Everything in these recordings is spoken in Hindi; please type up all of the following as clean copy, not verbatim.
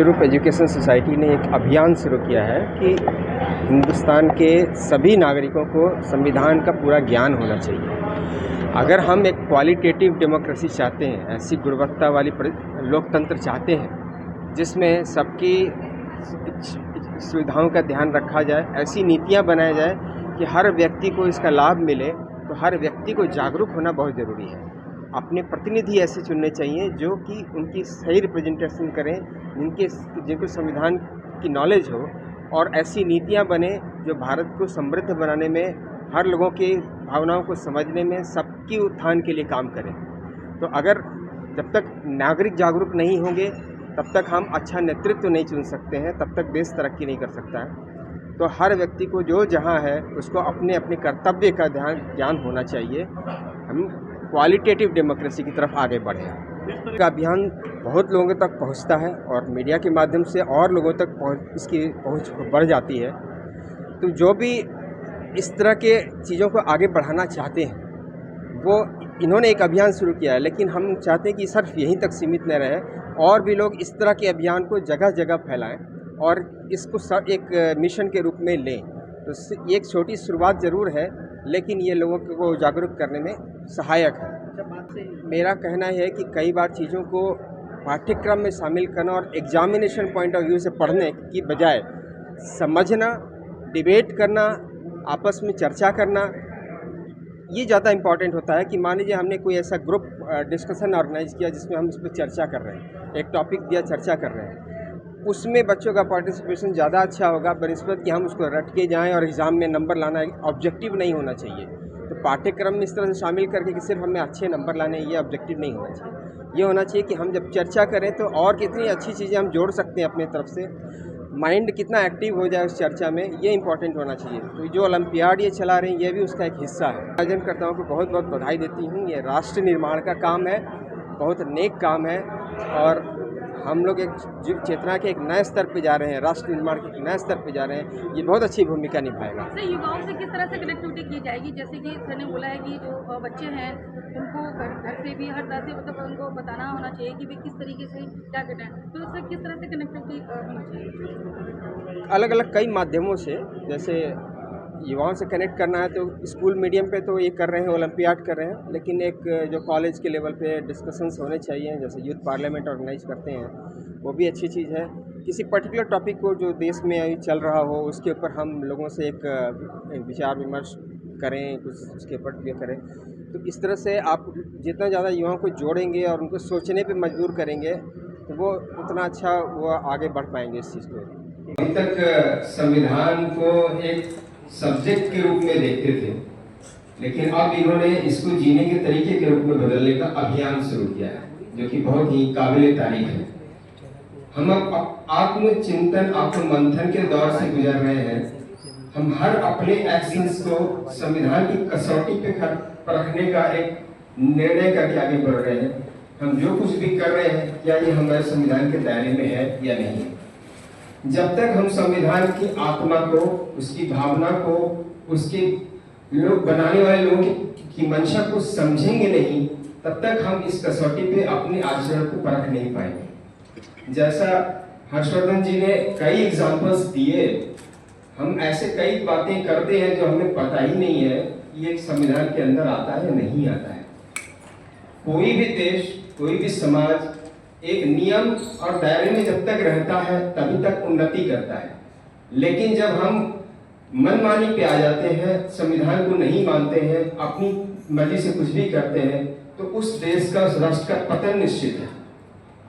विश्वरूप एजुकेशन सोसाइटी ने एक अभियान शुरू किया है कि हिंदुस्तान के सभी नागरिकों को संविधान का पूरा ज्ञान होना चाहिए। अगर हम एक क्वालिटेटिव डेमोक्रेसी चाहते हैं, ऐसी गुणवत्ता वाली लोकतंत्र चाहते हैं जिसमें सबकी सुविधाओं का ध्यान रखा जाए, ऐसी नीतियां बनाई जाए कि हर व्यक्ति को इसका लाभ मिले, तो हर व्यक्ति को जागरूक होना बहुत ज़रूरी है। अपने प्रतिनिधि ऐसे चुनने चाहिए जो कि उनकी सही रिप्रेजेंटेशन करें, जिनको संविधान की नॉलेज हो, और ऐसी नीतियां बने जो भारत को समृद्ध बनाने में, हर लोगों की भावनाओं को समझने में, सबकी उत्थान के लिए काम करें। तो अगर जब तक नागरिक जागरूक नहीं होंगे तब तक हम अच्छा नेतृत्व नहीं चुन सकते हैं, तब तक देश तरक्की नहीं कर सकता है। तो हर व्यक्ति को जो जहाँ है उसको अपने अपने कर्तव्य का ज्ञान होना चाहिए। हम क्वालिटेटिव डेमोक्रेसी की तरफ आगे बढ़े। का अभियान बहुत लोगों तक पहुंचता है और मीडिया के माध्यम से और लोगों तक इसकी पहुंच बढ़ जाती है। तो जो भी इस तरह के चीज़ों को आगे बढ़ाना चाहते हैं, वो इन्होंने एक अभियान शुरू किया है, लेकिन हम चाहते हैं कि सिर्फ यहीं तक सीमित न रहे, और भी लोग इस तरह के अभियान को जगह जगह फैलाएं और इसको एक मिशन के रूप में लें। तो एक छोटी शुरुआत ज़रूर है, लेकिन ये लोगों को जागरूक करने में सहायक है। मेरा कहना है कि कई बार चीज़ों को पाठ्यक्रम में शामिल करना और एग्जामिनेशन पॉइंट ऑफ व्यू से पढ़ने की बजाय समझना, डिबेट करना, आपस में चर्चा करना, ये ज़्यादा इम्पॉर्टेंट होता है। कि मान लीजिए हमने कोई ऐसा ग्रुप डिस्कशन ऑर्गेनाइज किया जिसमें हम इस पर चर्चा कर रहे हैं, एक टॉपिक दिया, चर्चा कर रहे हैं, उसमें बच्चों का पार्टिसिपेशन ज़्यादा अच्छा होगा बनिस्बत कि हम उसको रट के जाएँ और एग्ज़ाम में नंबर लाना ऑब्जेक्टिव नहीं होना चाहिए। तो पाठ्यक्रम में इस तरह से शामिल करके कि सिर्फ हमें अच्छे नंबर लाने, ये ऑब्जेक्टिव नहीं होना चाहिए। ये होना चाहिए कि हम जब चर्चा करें तो और कितनी अच्छी चीज़ें हम जोड़ सकते हैं अपनी तरफ से, माइंड कितना एक्टिव हो जाए उस चर्चा में, ये इंपॉर्टेंट होना चाहिए। तो जो ओलंपियाड ये चला रहे हैं, ये भी उसका एक हिस्सा है। आयोजनकर्ताओं को बहुत बहुत बधाई देती हूँ। ये राष्ट्र निर्माण का काम है, बहुत नेक काम है, और हम लोग एक चेतना के एक नए स्तर पे जा रहे हैं, राष्ट्र निर्माण के एक नए स्तर पे जा रहे हैं। ये बहुत अच्छी भूमिका निभाएगा। सर, युवाओं से किस तरह से कनेक्टिविटी की जाएगी? जैसे कि सर ने बोला है कि जो बच्चे हैं उनको घर से भी हर तरह से मतलब उनको बताना होना चाहिए कि वे किस तरीके से क्या करना है, तो उससे किस तरह से कनेक्टिविटी होनी चाहिए? अलग अलग कई माध्यमों से, जैसे युवाओं से कनेक्ट करना है तो स्कूल मीडियम पे तो ये कर रहे हैं, ओलंपियाड कर रहे हैं, लेकिन एक जो कॉलेज के लेवल पे डिस्कशंस होने चाहिए, जैसे यूथ पार्लियामेंट ऑर्गेनाइज करते हैं, वो भी अच्छी चीज़ है। किसी पर्टिकुलर टॉपिक को जो देश में अभी चल रहा हो उसके ऊपर हम लोगों से एक विचार विमर्श करें, कुछ उसके ऊपर ये करें। तो इस तरह से आप जितना ज़्यादा युवाओं को जोड़ेंगे और उनको सोचने पे मजबूर करेंगे तो वो उतना अच्छा वो आगे बढ़ पाएंगे इस चीज़ को। अभी तक संविधान को एक सब्जेक्ट के रूप में देखते थे, लेकिन अब इन्होंने इसको जीने के तरीके के रूप में बदलने का अभियान शुरू किया है, जो कि बहुत ही काबिल तारीफ है। हम अब आत्मचिंतन, आत्ममंथन के दौर से गुजर रहे हैं। हम हर अपने एक्शंस को संविधान की कसौटी पे परखने का एक निर्णय करके आगे बढ़ रहे हैं। हम जो कुछ भी कर रहे हैं, क्या ये हमारे संविधान के दायरे में है या नहीं। जब तक हम संविधान की आत्मा को, उसकी भावना को, उसके लोग बनाने वाले लोगों की मंशा को समझेंगे नहीं, तब तक हम इस कसौटी पे अपने आचरण को परख नहीं पाएंगे। जैसा हर्षवर्धन जी ने कई एग्जाम्पल्स दिए, हम ऐसे कई बातें करते हैं जो हमें पता ही नहीं है कि ये संविधान के अंदर आता है या नहीं आता है। कोई भी देश, कोई भी समाज एक नियम और दायरे में जब तक रहता है तभी तक उन्नति करता है, लेकिन जब हम मनमानी पे आ जाते हैं, संविधान को नहीं मानते हैं, अपनी मर्जी से कुछ भी करते हैं, तो उस देश का, उस राष्ट्र का पतन निश्चित है।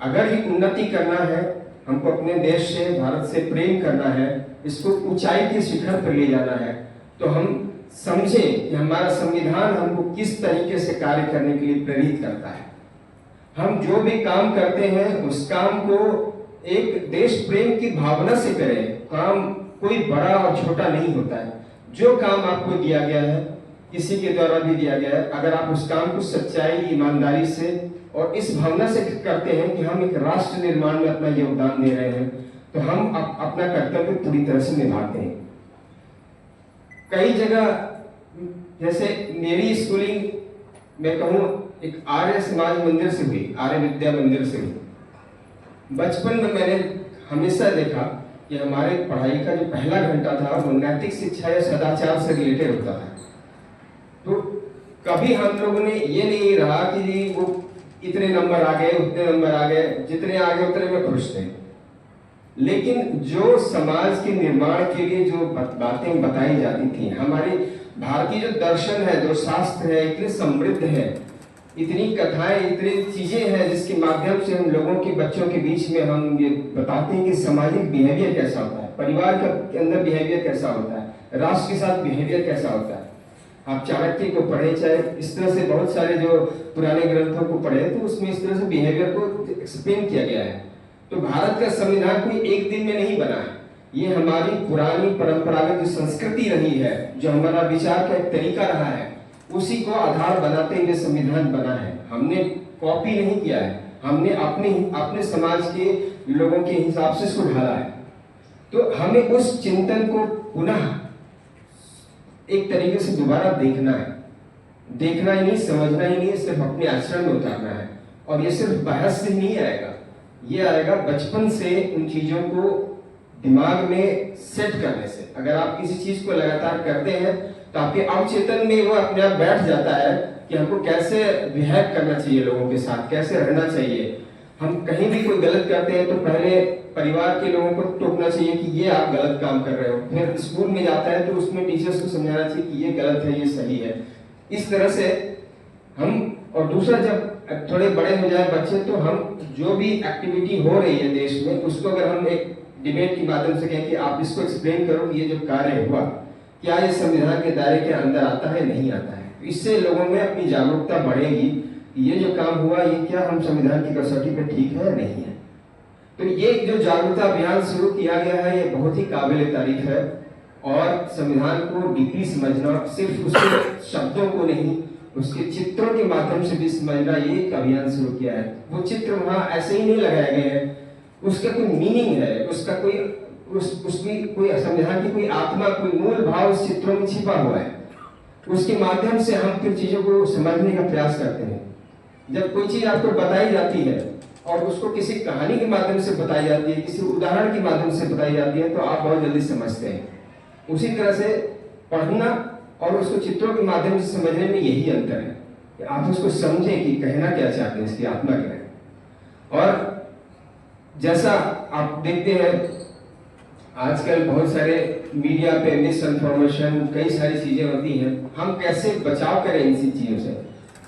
अगर ही उन्नति करना है, हमको अपने देश से, भारत से प्रेम करना है, इसको ऊंचाई के शिखर पर ले जाना है, तो हम समझें कि हमारा संविधान हमको किस तरीके से कार्य करने के लिए प्रेरित करता है। हम जो भी काम करते हैं उस काम को एक देश प्रेम की भावना से करें। काम कोई बड़ा और छोटा नहीं होता है। जो काम आपको दिया गया है, किसी के द्वारा भी दिया गया है, अगर आप उस काम को सच्चाई, ईमानदारी से और इस भावना से करते हैं कि हम एक राष्ट्र निर्माण में अपना योगदान दे रहे हैं, तो हम अपना कर्तव्य पूरी तरह से निभाते हैं। कई जगह, जैसे मेरी स्कूलिंग मैं कहूँ एक आर्य समाज मंदिर से हुई, आर्य विद्या मंदिर से हुई। बचपन में हमेशा देखा कि हमारे पढ़ाई का जो पहला घंटा था वो नैतिक शिक्षा या सदाचार से रिलेटेड होता था। तो कभी हम लोगों ने ये नहीं रहा कि जी वो इतने नंबर आ गए, उतने नंबर आ गए, जितने आ गए उतने में खुश थे। लेकिन जो समाज के निर्माण के लिए जो बातें बताई जाती थी, हमारे भारतीय जो दर्शन है, जो शास्त्र है, इतने समृद्ध है, इतनी कथाएं, इतनी चीजें हैं जिसके माध्यम से हम लोगों के बच्चों के बीच में हम ये बताते हैं कि सामाजिक बिहेवियर कैसा होता है, परिवार के अंदर बिहेवियर कैसा होता है, राष्ट्र के साथ बिहेवियर कैसा होता है। आप चाणक्य को पढ़े, चाहे इस तरह से बहुत सारे जो पुराने ग्रंथों को पढ़े, तो उसमें इस तरह से बिहेवियर को एक्सप्लेन किया गया है। तो भारत का संविधान कोई एक दिन में नहीं बना है, ये हमारी पुरानी परंपरागत जो संस्कृति रही है, जो हमारा विचार का एक तरीका रहा है, उसी को आधार बनाते हुए संविधान बना है। हमने कॉपी नहीं किया है, हमने अपने समाज के लोगों के हिसाब से इसको ढाला है। तो हमें उस चिंतन को पुनः एक तरीके से दोबारा देखना है, देखना ही नहीं, समझना ही नहीं, सिर्फ अपने आचरण में उतारना है। और ये सिर्फ बहस से नहीं आएगा, ये आएगा बचपन से उन चीजों को दिमाग में सेट करने से। अगर आप किसी चीज को लगातार करते हैं तो आपके अवचेतन में वो अपने आप बैठ जाता है कि हमको कैसे बिहेव करना चाहिए, लोगों के साथ कैसे रहना चाहिए। हम कहीं भी कोई गलत करते हैं तो पहले परिवार के लोगों को टोकना चाहिए कि ये आप गलत काम कर रहे हो, फिर स्कूल में जाता है तो उसमें टीचर्स को समझाना चाहिए कि ये गलत है, ये सही है। इस तरह से हम, और दूसरा जब थोड़े बड़े हो जाए बच्चे, तो हम जो भी एक्टिविटी हो रही है देश में, उसको अगर हम एक डिबेट के माध्यम से कहें कि आप इसको एक्सप्लेन करो कि ये जो कार्य हुआ, क्या ये संविधान के दायरे के अंदर आता है, नहीं आता है, तो इससे लोगों में अपनी जागरूकता बढ़ेगी कि ये जो काम हुआ, ये क्या हम संविधान की कसौटी पे ठीक है, नहीं है। तो ये जो जागरूकता अभियान शुरू किया गया है, ये बहुत ही काबिल तारीफ है। और संविधान को डीपली समझना, सिर्फ उसके शब्दों को नहीं, उसके चित्रों के माध्यम से भी समझना, ये एक अभियान शुरू किया है। वो चित्र वहाँ ऐसे ही नहीं लगाए गए हैं, उसका कोई मीनिंग है, उसका कोई उसकी कोई संविधान की कोई आत्मा, कोई मूल भाव उस चित्रों में छिपा हुआ है। उसके माध्यम से हम फिर चीजों को समझने का प्रयास करते हैं। जब कोई चीज आपको बताई जाती है और उसको किसी कहानी के माध्यम से बताई जाती है, किसी उदाहरण के माध्यम से बताई जाती है, तो आप बहुत जल्दी समझते हैं। उसी तरह से पढ़ना और उसको चित्रों के माध्यम से समझने में यही अंतर है कि आप उसको समझें कि कहना क्या चाहते हैं, इसकी आत्मा क्या है। और जैसा आप देखते हैं आजकल बहुत सारे मीडिया पे मिस इन्फॉर्मेशन, कई सारी चीजें होती हैं, हम कैसे बचाव करें इन चीजों से।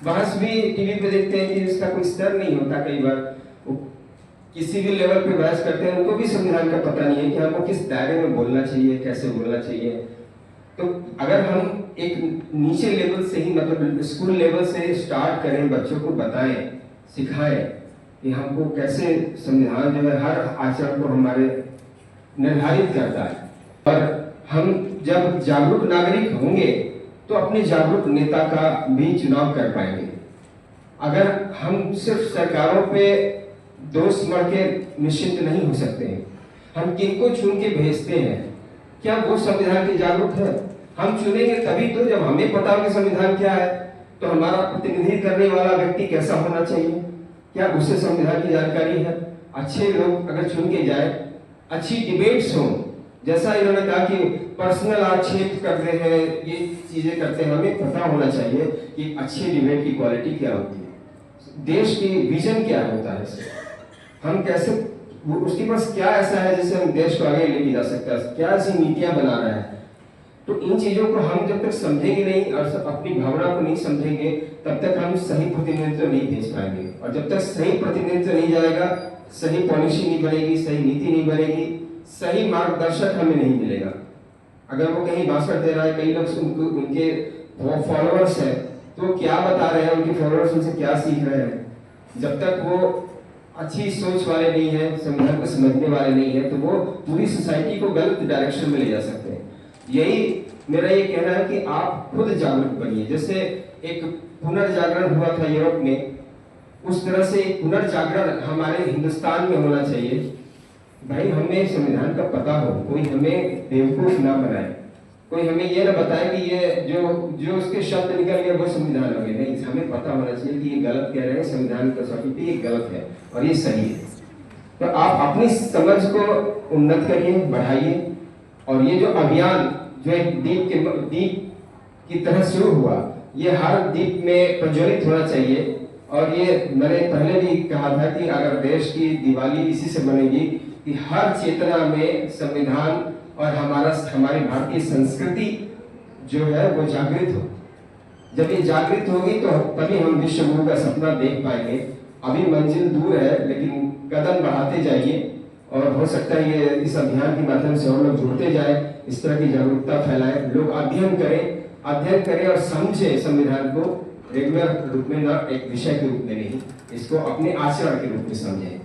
बहस भी टीवी पे देखते हैं कि इसका कोई स्तर नहीं होता, कई बार किसी भी लेवल पे बहस करते हैं, उनको भी संविधान का पता नहीं है कि हमको किस दायरे में बोलना चाहिए, कैसे बोलना चाहिए। तो अगर हम एक नीचे लेवल से ही, मतलब स्कूल लेवल से स्टार्ट करें, बच्चों को बताएं, सिखाएं कि हमको कैसे संविधान जो है हर आचरण को हमारे निर्धारित करता है। और हम जब जागरूक नागरिक होंगे तो अपने जागरूक नेता का भी चुनाव कर पाएंगे। अगर हम सिर्फ सरकारों पे दोष मढ़ के निश्चिंत नहीं हो सकते हैं। हम किनको चुन के भेजते हैं, क्या वो संविधान के जागरूक है? हम चुनेंगे तभी तो जब हमें पता हो कि संविधान क्या है। तो हमारा प्रतिनिधि करने वाला व्यक्ति कैसा होना चाहिए, क्या उसे संविधान की जानकारी है? अच्छे लोग अगर चुन के जाए, अच्छी डिबेट्स हो, जैसा इन्होंने कहा कि पर्सनल आक्षेप करते हैं, ये चीजें करते हैं, हमें पता होना चाहिए कि अच्छी डिबेट की क्वालिटी क्या होती है, देश की विजन क्या होता है, हम कैसे, उसके पास क्या ऐसा है जिससे हम देश को आगे लेके जा सकते हैं, क्या ऐसी नीतियां बना रहा है। तो इन चीजों को हम जब तक समझेंगे नहीं और अपनी भावना को नहीं समझेंगे, तब तक हम सही प्रतिनिधित्व नहीं भेज पाएंगे। और जब तक सही प्रतिनिधित्व नहीं जाएगा, सही पॉलिसी नहीं बनेगी, सही नीति नहीं बनेगी, सही मार्गदर्शक हमें नहीं मिलेगा। अगर वो कहीं भाषण दे रहा है, कई लोग उनके फॉलोअर्स हैं, तो क्या बता रहे हैं, उनके फॉलोअर्स उनसे क्या सीख रहे हैं, जब तक वो अच्छी सोच वाले नहीं है, संविधान को समझने वाले नहीं है, तो वो पूरी सोसाइटी को गलत डायरेक्शन में ले जा सकते हैं। यही मेरा ये कहना है कि आप खुद जागरूक बनिए। जैसे एक पुनर्जागरण हुआ था यूरोप में, उस तरह से एक पुनर्जागरण हमारे हिंदुस्तान में होना चाहिए। भाई हमें संविधान का पता हो, कोई हमें बेवकूफ ना बनाए, कोई हमें ये ना बताए कि ये जो उसके शब्द निकल गए वो संविधान हो गए। नहीं, हमें पता होना चाहिए कि ये गलत कह रहे हैं, संविधान की कसौटी पे ये गलत है और ये सही है। तो आप अपनी समझ को उन्नत करिए, बढ़ाइए। और ये जो अभियान जो एक दीप की तरह शुरू हुआ, ये हर दीप में प्रज्वलित होना चाहिए। और ये मैंने पहले भी कहा था कि अगर देश की दिवाली इसी से बनेगी कि हर चेतना में संविधान और हमारी भारतीय संस्कृति जो है वो जागृत हो। जब ये जागृत होगी तो तभी हम विश्व गुरु का सपना देख पाएंगे। अभी मंजिल दूर है, लेकिन कदम बढ़ाते जाइए और हो सकता है ये इस अभियान के माध्यम से और लोग जुड़ते जाए, इस तरह की जागरूकता फैलाए, लोग अध्ययन करें और समझे संविधान को रेगुलर रूप में, ना एक विषय के रूप में नहीं, इसको अपने आचरण के रूप में समझें।